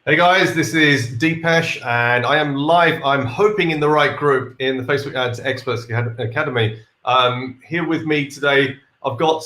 Hey guys, this is Depesh, and I am live. I'm hoping in the right group in the Facebook Ads Experts Academy. Here with me today, I've got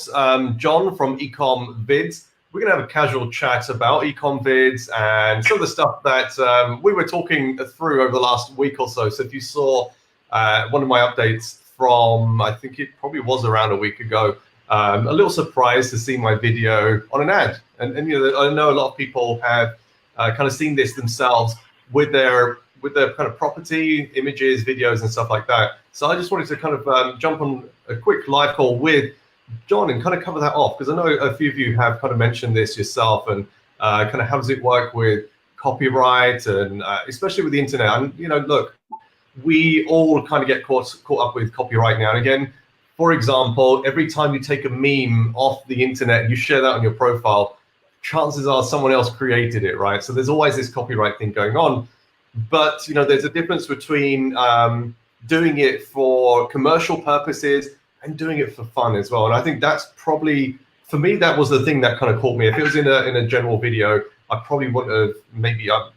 Jon from EcomVids. We're going to have a casual chat about EcomVids and some of the stuff that we were talking through over the last week or so. So if you saw one of my updates from, I think it probably was around a week ago, a little surprised to see my video on an ad. And you know, I know a lot of people have kind of seen this themselves with their kind of property images, videos, and stuff like that. So I just wanted to kind of jump on a quick live call with Jon and kind of cover that off, because I know a few of you have kind of mentioned this yourself, and kind of how does it work with copyright, and especially with the internet. And you know, look, we all kind of get caught up with copyright now and again. For example, every time you take a meme off the internet and you share that on your profile, chances are someone else created it, right? So there's always this copyright thing going on. But you know, there's a difference between doing it for commercial purposes and doing it for fun as well. And I think that's probably, for me, that was the thing that kind of caught me. If it was in a general video, I probably wouldn't have, maybe I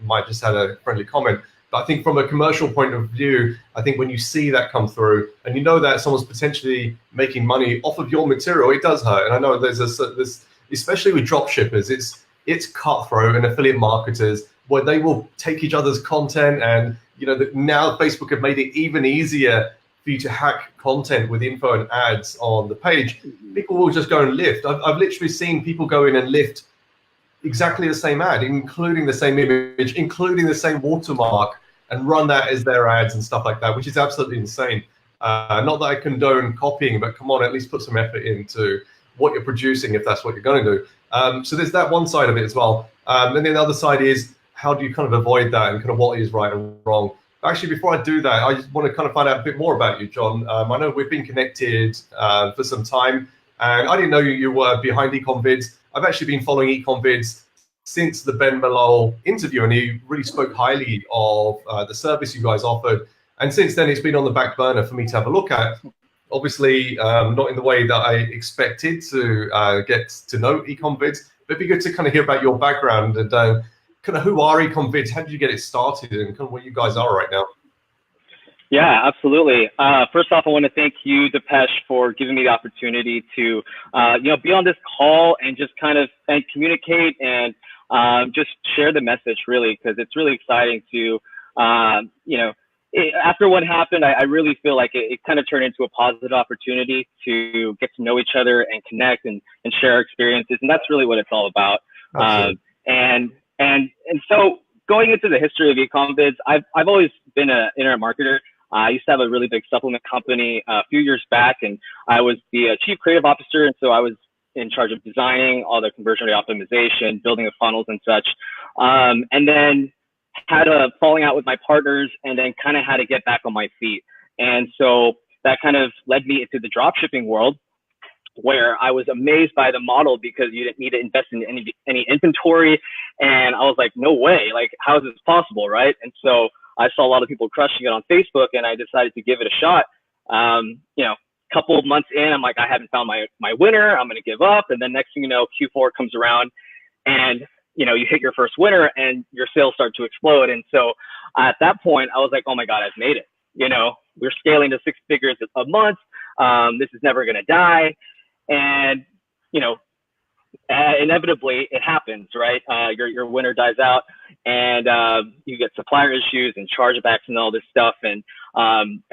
might just had a friendly comment. But I think from a commercial point of view, I think when you see that come through and you know that someone's potentially making money off of your material, it does hurt. And I know there's this, especially with drop shippers, it's cutthroat, and affiliate marketers where they will take each other's content, and you know, now Facebook have made it even easier for you to hack content with info and ads on the page. People will just go and lift. I've literally seen people go in and lift exactly the same ad, including the same image, including the same watermark, and run that as their ads and stuff like that, which is absolutely insane. Not that I condone copying, but come on, at least put some effort into what you're producing if that's what you're going to do. So there's that one side of it as well. And then the other side is, how do you kind of avoid that, and kind of what is right and wrong? Actually, before I do that, I just want to kind of find out a bit more about you, Jon. I know we've been connected for some time, and I didn't know you were behind EcomVids. I've actually been following EcomVids since the Ben Malol interview, and he really spoke highly of the service you guys offered. And since then, it's been on the back burner for me to have a look at. Obviously, not in the way that I expected to get to know EcomVids, but it'd be good to kind of hear about your background and kind of who are EcomVids, how did you get it started, and kind of where you guys are right now. Yeah, absolutely. First off, I want to thank you, Depesh, for giving me the opportunity to, be on this call and just kind of communicate and just share the message, really, because it's really exciting to, after what happened, I really feel like it kind of turned into a positive opportunity to get to know each other and connect and share our experiences, and that's really what it's all about. And so going into the history of EcomVids, I've always been an internet marketer. I used to have a really big supplement company a few years back, and I was the chief creative officer, and so I was in charge of designing all the conversion rate optimization, building the funnels and such, and then had a falling out with my partners, and then kind of had to get back on my feet. And so that kind of led me into the drop shipping world, where I was amazed by the model, because you didn't need to invest in any inventory. And I was like, no way, like, how is this possible, right? And so I saw a lot of people crushing it on Facebook, and I decided to give it a shot. Couple of months in, I'm like, I haven't found my winner, I'm going to give up. And then next thing you know, Q4 comes around, and you hit your first winner and your sales start to explode. And so at that point, I was like, oh my God, I've made it. We're scaling to 6 figures a month. This is never going to die. And, inevitably it happens, right? Your winner dies out, and you get supplier issues and chargebacks and all this stuff. And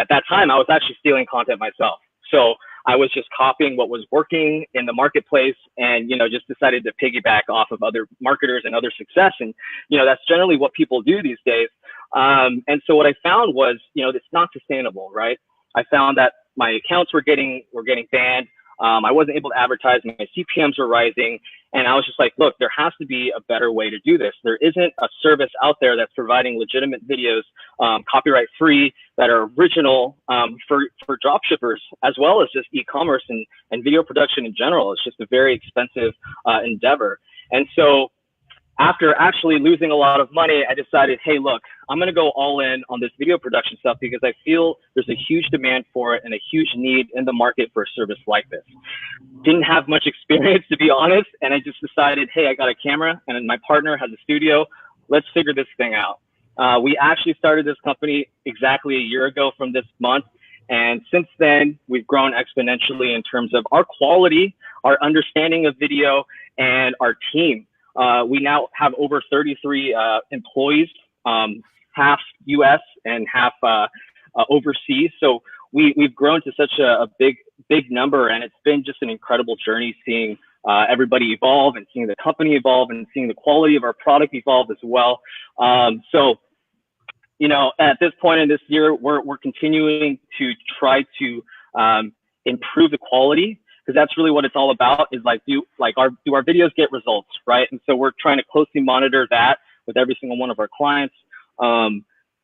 at that time, I was actually stealing content myself. So I was just copying what was working in the marketplace, and, just decided to piggyback off of other marketers and other success. And, that's generally what people do these days. And so what I found was, it's not sustainable, right? I found that my accounts were getting banned. I wasn't able to advertise. My CPMs were rising. And I was just like, look, there has to be a better way to do this. There isn't a service out there that's providing legitimate videos, copyright free, that are original for drop shippers, as well as just e-commerce and video production in general. It's just a very expensive endeavor. And so after actually losing a lot of money, I decided, hey, look, I'm going to go all in on this video production stuff, because I feel there's a huge demand for it and a huge need in the market for a service like this. Didn't have much experience, to be honest. And I just decided, hey, I got a camera and my partner has a studio. let's figure this thing out. We actually started this company exactly a year ago from this month. And since then, we've grown exponentially in terms of our quality, our understanding of video, and our team. We now have over 33 employees, half US and half overseas. So we've grown to such a big number, and it's been just an incredible journey seeing everybody evolve and seeing the company evolve and seeing the quality of our product evolve as well. So, you know, at this point in this year, we're continuing to try to improve the quality, because that's really what it's all about, is like, do our videos get results, right? And so we're trying to closely monitor that with every single one of our clients.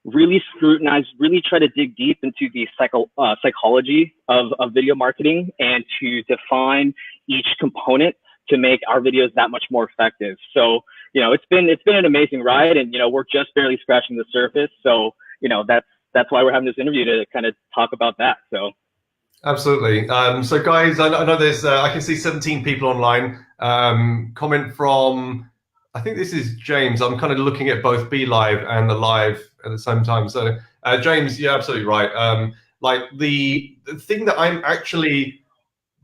Really scrutinize, really try to dig deep into the psychology of video marketing, and to define each component to make our videos that much more effective. So, you know, it's been an amazing ride, and, you know, we're just barely scratching the surface. So, you know, that's why we're having this interview, to kind of talk about that. So. Absolutely. So guys, I know there's, I can see 17 people online. Comment from, I think this is James. I'm kind of looking at both Be Live and the live at the same time. So James, you're absolutely right. Like the thing that I'm actually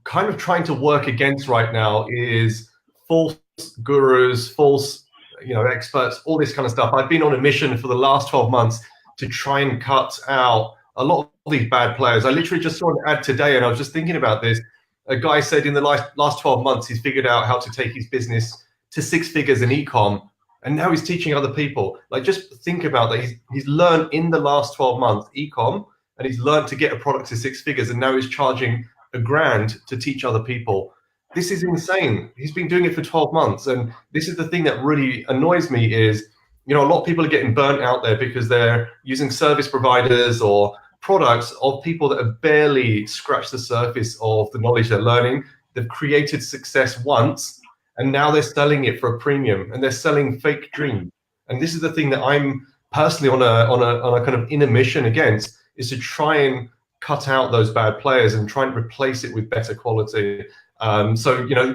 kind of trying to work against right now is false gurus, false, you know, experts, all this kind of stuff. I've been on a mission for the last 12 months to try and cut out a lot of these bad players. I literally just saw an ad today, and I was just thinking about this. A guy said in the last 12 months, he's figured out how to take his business to 6 figures in e-com, and now he's teaching other people. Like, just think about that. He's learned in the last 12 months e-com, and he's learned to get a product to 6 figures, and now he's charging $1,000 to teach other people. This is insane. He's been doing it for 12 months. And this is the thing that really annoys me is, you know, a lot of people are getting burnt out there because they're using service providers or products of people that have barely scratched the surface of the knowledge they're learning. They've created success once, and now they're selling it for a premium, and they're selling fake dreams. And this is the thing that I'm personally on a kind of inner mission against, is to try and cut out those bad players and try and replace it with better quality. So, you know,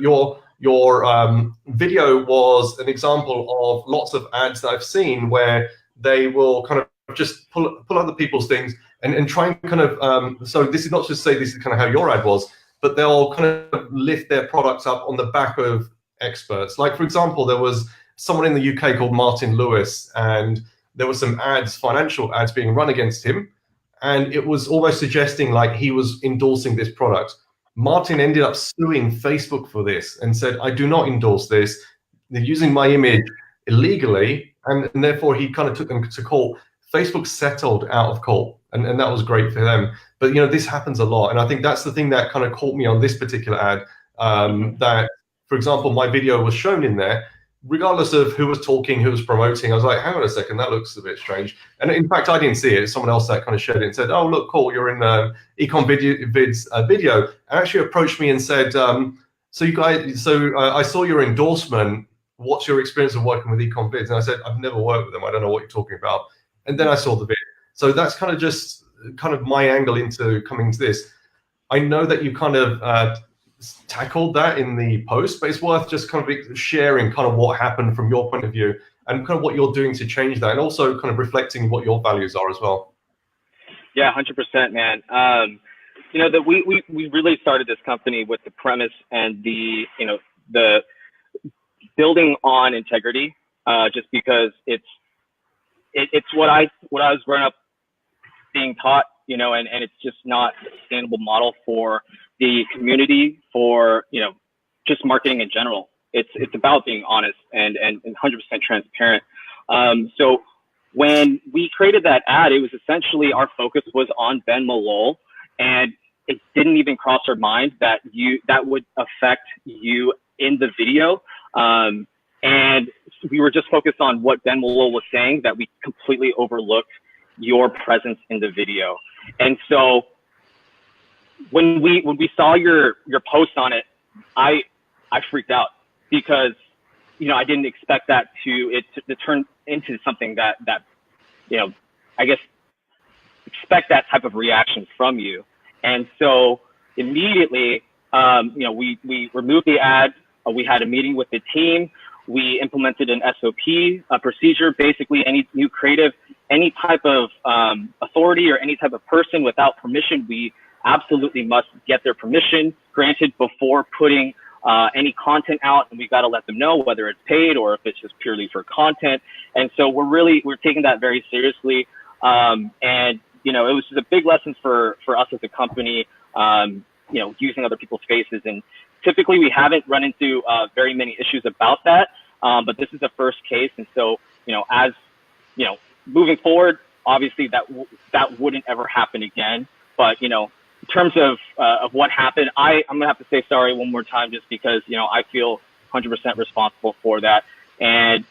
your video was an example of lots of ads that I've seen where they will kind of just pull other people's things and try and kind of, so this is not just say this is kind of how your ad was, but they'll kind of lift their products up on the back of experts. Like, for example, there was someone in the UK called Martin Lewis, and there were some ads, financial ads being run against him. And it was almost suggesting like he was endorsing this product. Martin ended up suing Facebook for this and said, I do not endorse this. They're using my image illegally. And therefore, he kind of took them to court. Facebook settled out of court, and that was great for them. But, you know, this happens a lot. And I think that's the thing that kind of caught me on this particular ad, that, for example, my video was shown in there, regardless of who was talking, who was promoting. I was like, hang on a second, that looks a bit strange. And in fact, I didn't see it. Someone else that kind of shared it and said, oh, look, cool, you're in EcomVids video. And actually approached me and said, so you guys, I saw your endorsement. What's your experience of working with EcomVids? And I said, I've never worked with them. I don't know what you're talking about. And then I saw the video. So that's kind of just kind of my angle into coming to this. I know that you kind of tackled that in the post, but it's worth just kind of sharing kind of what happened from your point of view and kind of what you're doing to change that, and also kind of reflecting what your values are as well. Yeah, 100%, man. You know, that we really started this company with the premise and the building on integrity, just because it's what I was growing up being taught, you know, and it's just not a sustainable model for the community, for, you know, just marketing in general. It's about being honest and 100% transparent. So when we created that ad, it was essentially, our focus was on Ben Malol, and it didn't even cross our mind that would affect you in the video. And we were just focused on what Ben Malol was saying, that we completely overlooked your presence in the video. And so when we saw your post on it, I freaked out, because, you know, I didn't expect that to turn into something that, you know, I guess expect that type of reaction from you. And so immediately, you know, we removed the ad. We had a meeting with the team. We implemented an SOP, a procedure. Basically, any new creative, any type of authority or any type of person without permission, we absolutely must get their permission granted before putting any content out, and we've got to let them know whether it's paid or if it's just purely for content. And so we're taking that very seriously. And you know, it was just a big lesson for us as a company, you know, using other people's faces. And typically we haven't run into very many issues about that, but this is the first case. And so, you know, as you know, moving forward, obviously that wouldn't ever happen again. But you know, in terms of what happened, I'm gonna have to say sorry one more time, just because, you know, I feel 100% responsible for that. And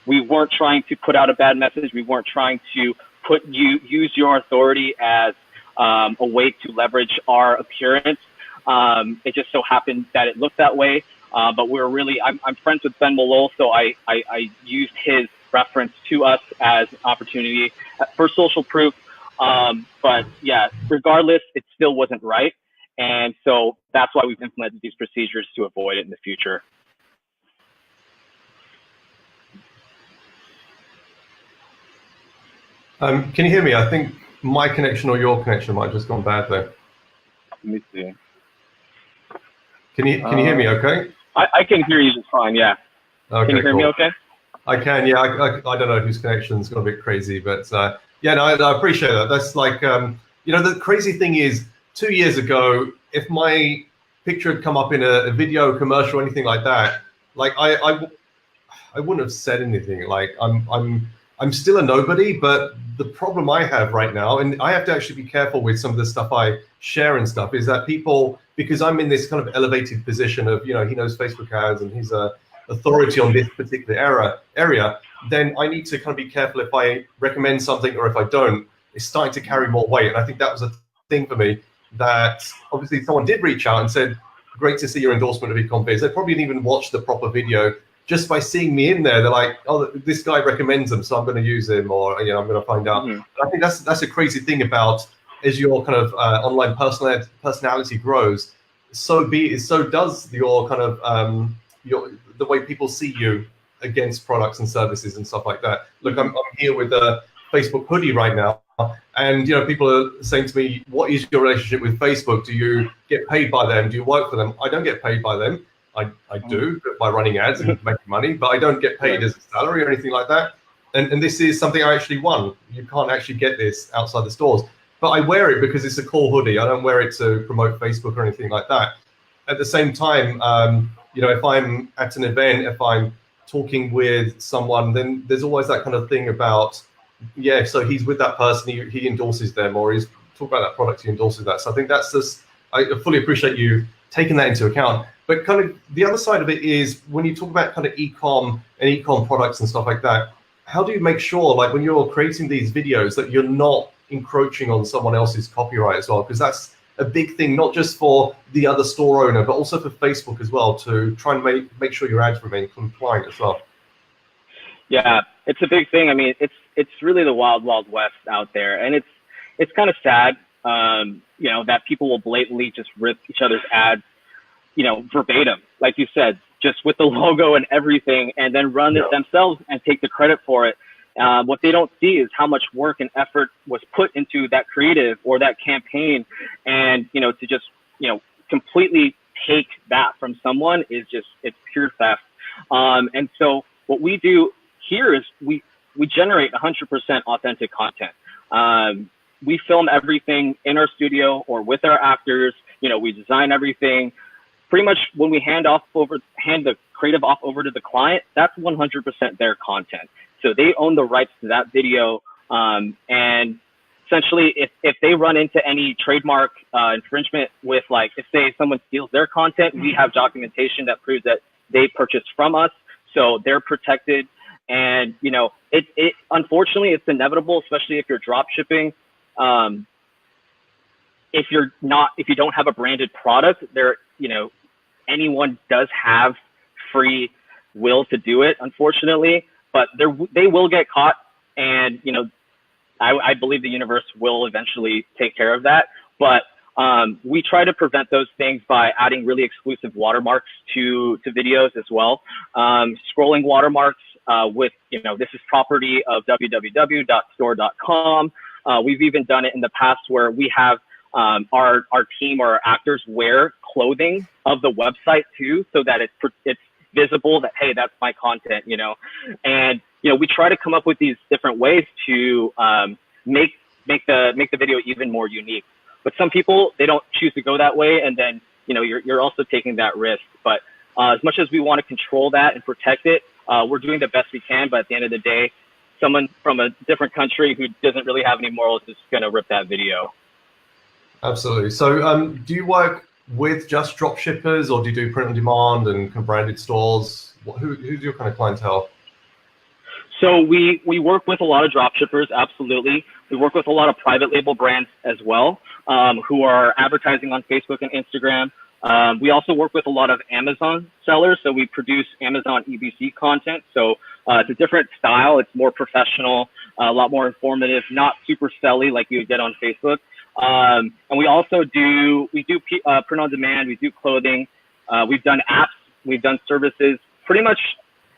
we weren't trying to put out a bad message. We weren't trying to use your authority as a way to leverage our appearance. It just so happened that it looked that way. But we're really, I'm friends with Ben Malol, so I used his reference to us as an opportunity for social proof. But yeah, regardless, it still wasn't right. And so that's why we've implemented these procedures to avoid it in the future. Can you hear me? I think my connection or your connection might have just gone bad there. Let me see. Can you hear me okay? I can hear you just fine, yeah. Okay, can you hear me okay? I can, yeah. I don't know whose connection's got a bit crazy, but yeah, no, I appreciate that. That's like, you know, the crazy thing is 2 years ago, if my picture had come up in a video, commercial, anything like that, like I wouldn't have said anything. Like I'm still a nobody, but the problem I have right now, and I have to actually be careful with some of the stuff I share and stuff, is that people, because I'm in this kind of elevated position of, you know, he knows Facebook ads and he's a authority on this particular area, then I need to kind of be careful if I recommend something or if I don't. It's starting to carry more weight. And I think that was a thing for me, that obviously someone did reach out and said, great to see your endorsement of EcomVids. They probably didn't even watch the proper video. Just by seeing me in there, they're like, oh, this guy recommends them, so I'm going to use him, or, you know, I'm going to find out. Mm-hmm. I think that's a crazy thing about, as your kind of online personality grows, so does your kind of the way people see you against products and services and stuff like that. Look, I'm here with a Facebook hoodie right now, and you know, people are saying to me, what is your relationship with Facebook? Do you get paid by them? Do you work for them? I don't get paid by them. I do by running ads and making money, but I don't get paid as a salary or anything like that. And this is something I actually won. You can't actually get this outside the stores, but I wear it because it's a cool hoodie. I don't wear it to promote Facebook or anything like that. At the same time, you know, if I'm at an event, if I'm talking with someone, then there's always that kind of thing about, yeah, so he's with that person, he endorses them, or he's talking about that product, he endorses that. So I think that's just, I fully appreciate you taking that into account. But kind of the other side of it is, when you talk about kind of e-com and e-com products and stuff like that, how do you make sure, like when you're creating these videos, that you're not encroaching on someone else's copyright as well? Because that's a big thing, not just for the other store owner, but also for Facebook as well, to try and make sure your ads remain compliant as well. Yeah, it's a big thing. I mean, it's really the wild, wild west out there, and it's kind of sad, you know, that people will blatantly just rip each other's ads, you know, verbatim, like you said, just with the logo and everything, and then run it themselves and take the credit for it. What they don't see is how much work and effort was put into that creative or that campaign, and you know, to just, you know, completely take that from someone is just, it's pure theft. And so what we do here is we generate 100% authentic content. We film everything in our studio or with our actors. You know, we design everything. Pretty much when we hand the creative off over to the client, that's 100% their content. So they own the rights to that video. And essentially, if they run into any trademark infringement with, like, if say someone steals their content, we have documentation that proves that they purchased from us. So they're protected. And, you know, it unfortunately, it's inevitable, especially if you're drop shipping. If you don't have a branded product, you know, anyone does have free will to do it, unfortunately, but they will get caught. And, you know, I believe the universe will eventually take care of that. But We try to prevent those things by adding really exclusive watermarks to videos as well. Scrolling watermarks with, this is property of www.store.com. We've even done it in the past where we have our team or our actors wear clothing of the website too, so that it's visible that, hey, that's my content, and we try to come up with these different ways to make the video even more unique. But some people, they don't choose to go that way, and then you're also taking that risk. But as much as we want to control that and protect it, we're doing the best we can. But at the end of the day, someone from a different country who doesn't really have any morals is going to rip that video. Absolutely. So do you work with just drop shippers, or do you do print on demand and kind of branded stores? Who's your kind of clientele? So we work with a lot of drop shippers, absolutely. We work with a lot of private label brands as well, who are advertising on Facebook and Instagram. We also work with a lot of Amazon sellers. So we produce Amazon EBC content. So it's a different style. It's more professional, a lot more informative, not super selly like you would get on Facebook. And we also do print on demand. We do clothing. We've done apps. We've done services. Pretty much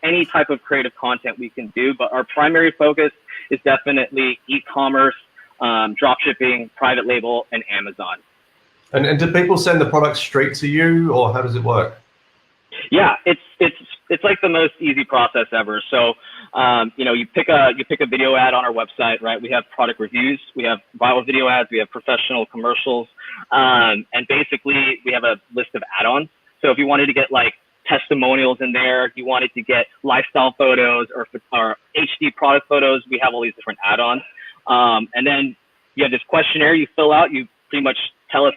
any type of creative content we can do. But our primary focus is definitely e-commerce, drop shipping, private label, and Amazon. And do people send the products straight to you, or how does it work? Yeah, it's like the most easy process ever. So, you pick a video ad on our website, right? We have product reviews, we have viral video ads, we have professional commercials, and basically we have a list of add-ons. So if you wanted to get like testimonials in there, you wanted to get lifestyle photos or HD product photos, we have all these different add-ons. And then you have this questionnaire you fill out. You pretty much tell us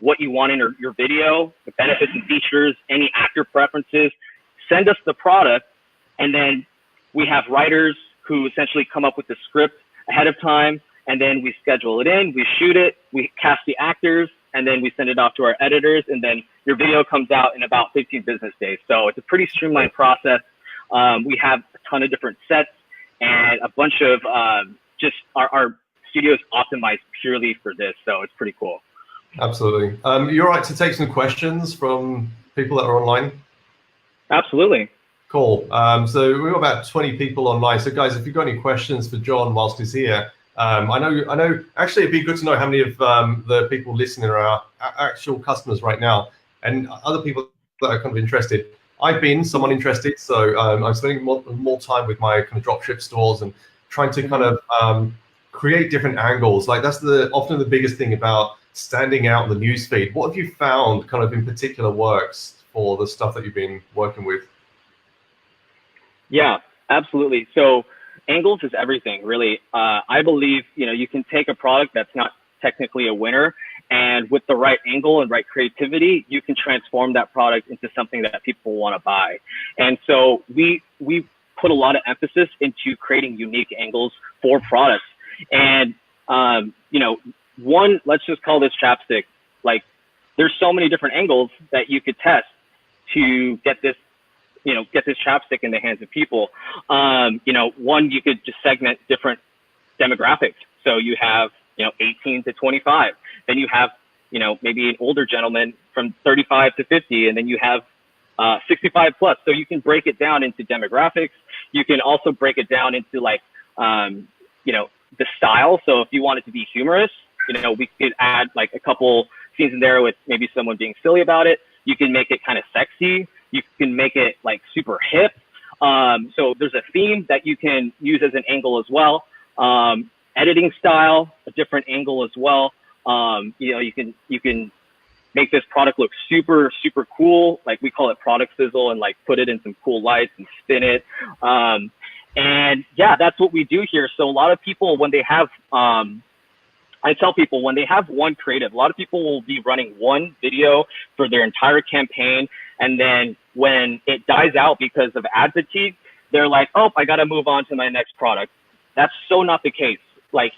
what you want in your video, the benefits and features, any actor preferences. Send us the product, and then we have writers who essentially come up with the script ahead of time, and then we schedule it in, we shoot it, we cast the actors, and then we send it off to our editors, and then your video comes out in about 15 business days. So it's a pretty streamlined process. We have a ton of different sets and a bunch of just our studios optimized purely for this, so it's pretty cool. Absolutely. You're right to take some questions from people that are online? Absolutely. Cool. So we've got about 20 people online. So guys, if you've got any questions for Jon whilst he's here, I know. Actually, it'd be good to know how many of the people listening are our actual customers right now, and other people that are kind of interested. I've been someone interested, so I'm spending more time with my kind of dropship stores and trying to kind of create different angles. Like that's often the biggest thing about standing out in the newsfeed. What have you found kind of in particular works for the stuff that you've been working with? Yeah, absolutely. So angles is everything, really. I believe, you can take a product that's not technically a winner, and with the right angle and right creativity, you can transform that product into something that people want to buy. And so we put a lot of emphasis into creating unique angles for products. And, one, let's just call this chapstick. Like, there's so many different angles that you could test to get this chapstick in the hands of people. One, you could just segment different demographics. So you have, 18 to 25. Then you have, maybe an older gentleman from 35 to 50, and then you have 65 plus. So you can break it down into demographics. You can also break it down into like, the style. So if you want it to be humorous, we could add like a couple scenes in there with maybe someone being silly about it. You can make it kind of sexy. You can make it like super hip. So there's a theme that you can use as an angle as well. Editing style, a different angle as well. You can make this product look super, super cool. Like we call it product sizzle, and like put it in some cool lights and spin it. And yeah, that's what we do here. So a lot of people, when they have, I tell people when they have one creative, a lot of people will be running one video for their entire campaign. And then when it dies out because of ad fatigue, they're like, oh, I got to move on to my next product. That's so not the case. Like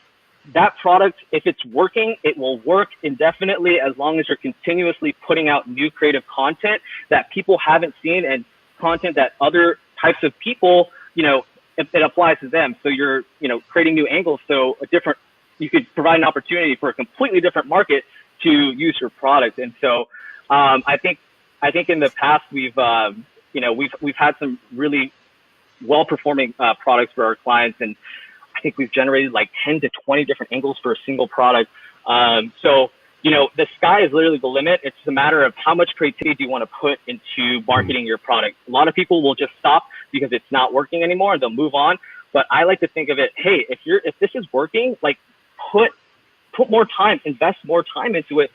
that product, if it's working, it will work indefinitely as long as you're continuously putting out new creative content that people haven't seen and content that other types of people, it applies to them. So you're, creating new angles. So you could provide an opportunity for a completely different market to use your product. And so I think in the past we've had some really well-performing products for our clients, and I think we've generated like 10 to 20 different angles for a single product. So the sky is literally the limit. It's a matter of how much creativity do you want to put into marketing your product. A lot of people will just stop because it's not working anymore and they'll move on. But I like to think of it, hey, if this is working, like put more time, invest more time into it.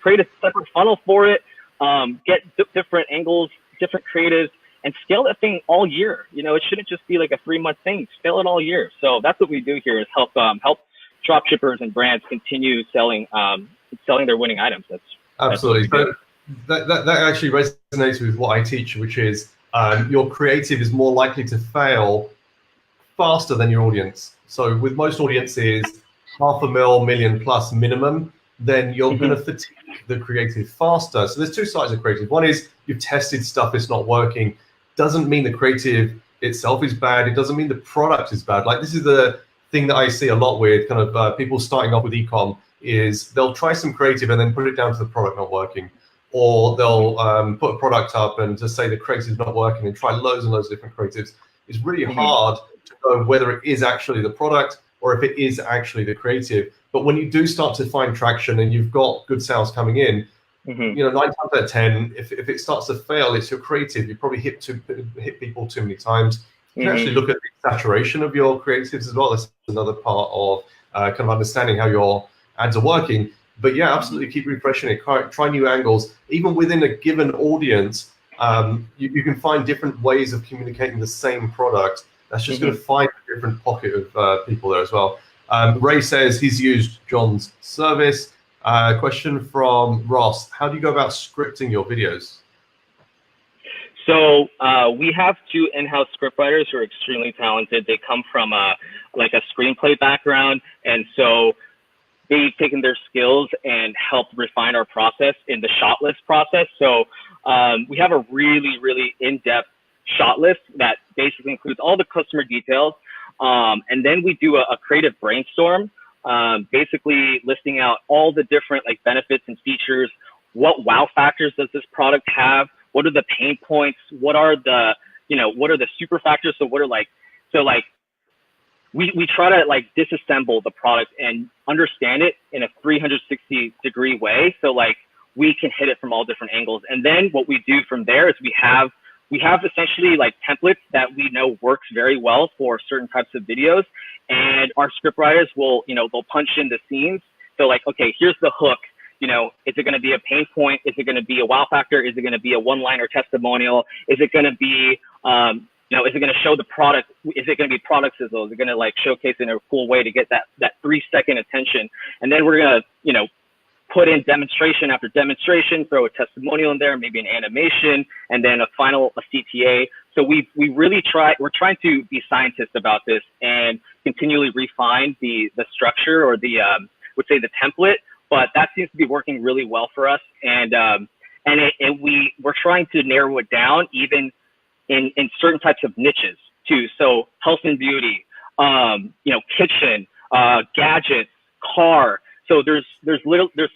Create a separate funnel for it. Get different angles, different creatives, and scale that thing all year. It shouldn't just be like a 3-month thing. Scale it all year. So that's what we do here, is help dropshippers and brands continue selling their winning items. Absolutely. So that actually resonates with what I teach, which is your creative is more likely to fail faster than your audience. So with most audiences, 500,000, million plus minimum, then you're going to fatigue the creative faster. So there's two sides of creative. One is you've tested stuff, it's not working. Doesn't mean the creative itself is bad. It doesn't mean the product is bad. Like, this is the thing that I see a lot with kind of people starting off with ecom, is they'll try some creative and then put it down to the product not working. Or they'll put a product up and just say the creative is not working and try loads and loads of different creatives. It's really hard to know whether it is actually the product or if it is actually the creative. But when you do start to find traction and you've got good sales coming in, 9 times out of 10, if it starts to fail, it's your creative. You probably hit people too many times. You can actually look at the saturation of your creatives as well. That's another part of kind of understanding how your ads are working. But yeah, absolutely keep refreshing it. Try new angles. Even within a given audience, you can find different ways of communicating the same product. That's just going to find a different pocket of people there as well. Ray says he's used Jon's service. Question from Ross: how do you go about scripting your videos? So we have 2 in-house scriptwriters who are extremely talented. They come from like a screenplay background, and so they've taken their skills and helped refine our process in the shot list process. So we have a really, really in-depth shot list that basically includes all the customer details. And then we do a creative brainstorm, basically listing out all the different like benefits and features. What wow factors does this product have? What are the pain points? What are the super factors? So we try to like disassemble the product and understand it in a 360-degree way. So like we can hit it from all different angles. And then what we do from there is we have essentially like templates that we know works very well for certain types of videos. And our scriptwriters will, they'll punch in the scenes. So like, okay, here's the hook. Is it going to be a pain point? Is it going to be a wow factor? Is it going to be a one-liner testimonial? Is it going to be, is it going to show the product? Is it going to be product sizzle? Is it going to like showcase in a cool way to get that 3-second attention? And then we're going to, put in demonstration after demonstration, throw a testimonial in there, maybe an animation, and then a CTA. So we're trying to be scientists about this and continually refine the structure or the template. But that seems to be working really well for us. And we're trying to narrow it down even in certain types of niches too. So health and beauty, kitchen, gadgets, car. So there's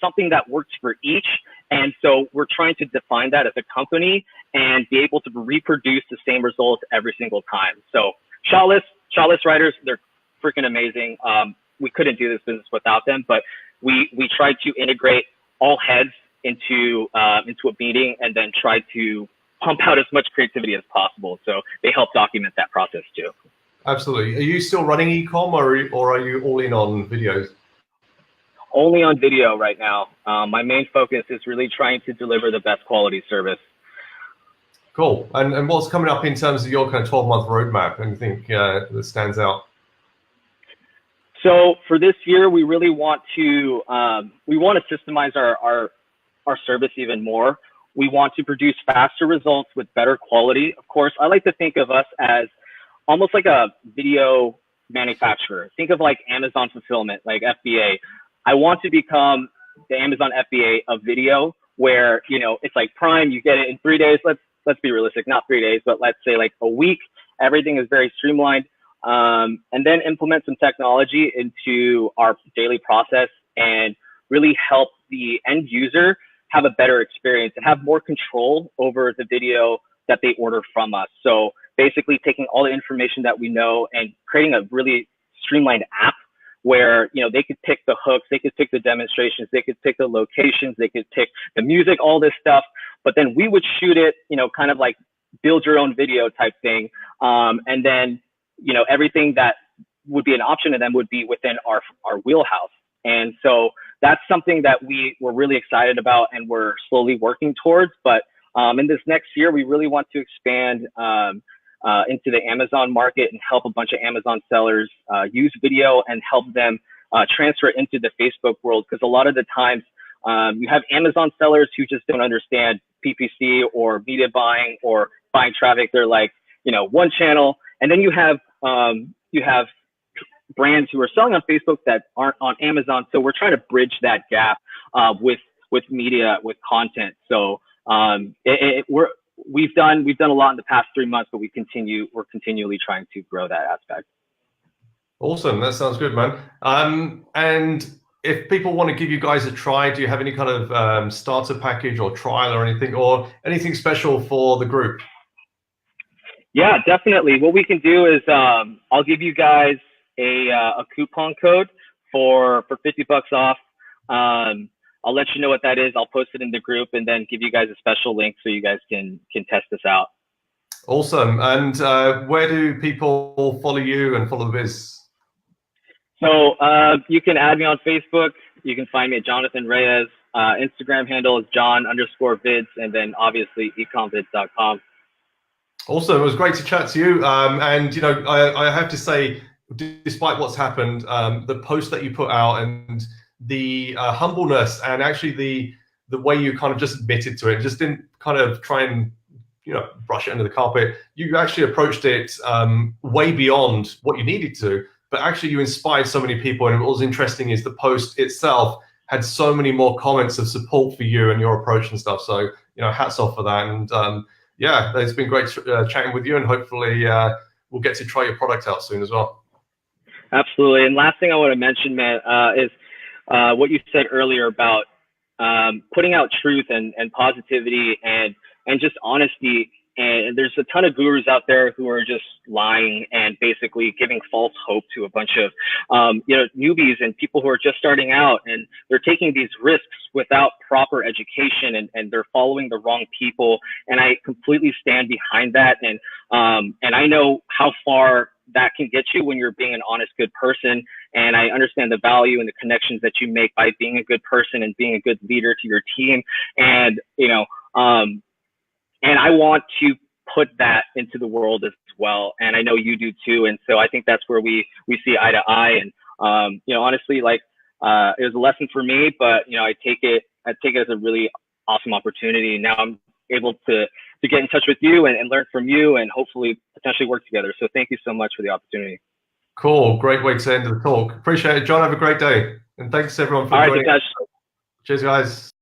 something that works for each. And so we're trying to define that as a company and be able to reproduce the same results every single time. So shot list writers, they're freaking amazing. We couldn't do this business without them, but we try to integrate all heads into a meeting and then try to pump out as much creativity as possible. So they help document that process too. Absolutely. Are you still running ecom or are you all in on videos? Only on video right now. My main focus is really trying to deliver the best quality service. Cool. And what's coming up in terms of your kind of 12-month roadmap? Anything that stands out? So for this year, we really want to systemize our service even more. We want to produce faster results with better quality. Of course, I like to think of us as almost like a video manufacturer. Think of like Amazon fulfillment, like FBA. I want to become the Amazon FBA of video, where it's like Prime, you get it in 3 days. Let's be realistic, not 3 days, but let's say like a week. Everything is very streamlined, and then implement some technology into our daily process and really help the end user have a better experience and have more control over the video that they order from us. So basically taking all the information that we know and creating a really streamlined app where, you know, they could pick the hooks, they could pick the demonstrations, they could pick the locations, they could pick the music, all this stuff. But then we would shoot it, you know, kind of like build your own video type thing. And then, you know, everything that would be an option to them would be within our wheelhouse. And so that's something that we're really excited about and we're slowly working towards. But in this next year, we really want to expand into the Amazon market and help a bunch of Amazon sellers use video and help them transfer into the Facebook world. Because a lot of the times you have Amazon sellers who just don't understand PPC or media buying or buying traffic. They're like, you know, one channel. And then you have brands who are selling on Facebook that aren't on Amazon. So we're trying to bridge that gap with media, with content. So we've done a lot in the past 3 months, but we're continually trying to grow that aspect. Awesome, that sounds good, man. And if people want to give you guys a try, do you have any kind of starter package or trial or anything special for the group? Yeah, definitely. What we can do is I'll give you guys a coupon code for $50 off. I'll let you know what that is. I'll post it in the group and then give you guys a special link so you guys can test this out. Awesome. And where do people follow you and follow the biz? So you can add me on Facebook. You can find me at Jonathan Reyes. Instagram handle is Jon_vids, and then obviously EcomVids.com. Awesome. It was great to chat to you. And, you know, I have to say, despite what's happened, the post that you put out and the humbleness and actually the way you kind of just admitted to it, just didn't kind of try and, you know, brush it under the carpet. You actually approached it way beyond what you needed to, but actually you inspired so many people. And what was interesting is the post itself had so many more comments of support for you and your approach and stuff. So, you know, hats off for that. And yeah, it's been great chatting with you, and hopefully we'll get to try your product out soon as well. Absolutely. And last thing I want to mention, man, is what you said earlier about putting out truth and positivity and just honesty. And there's a ton of gurus out there who are just lying and basically giving false hope to a bunch of you know, newbies and people who are just starting out, and they're taking these risks without proper education, and they're following the wrong people. And I completely stand behind that. And I know how far that can get you when you're being an honest, good person. And I understand the value and the connections that you make by being a good person and being a good leader to your team. And, you know, and I want to put that into the world as well. And I know you do too. And so I think that's where we see eye to eye. And, you know, honestly, like, it was a lesson for me, but, you know, I take it as a really awesome opportunity. Now I'm able to get in touch with you and learn from you and hopefully potentially work together. So thank you so much for the opportunity. Cool. Great way to end the talk. Appreciate it, John. Have a great day. And thanks everyone for joining. Depesh. Cheers, guys.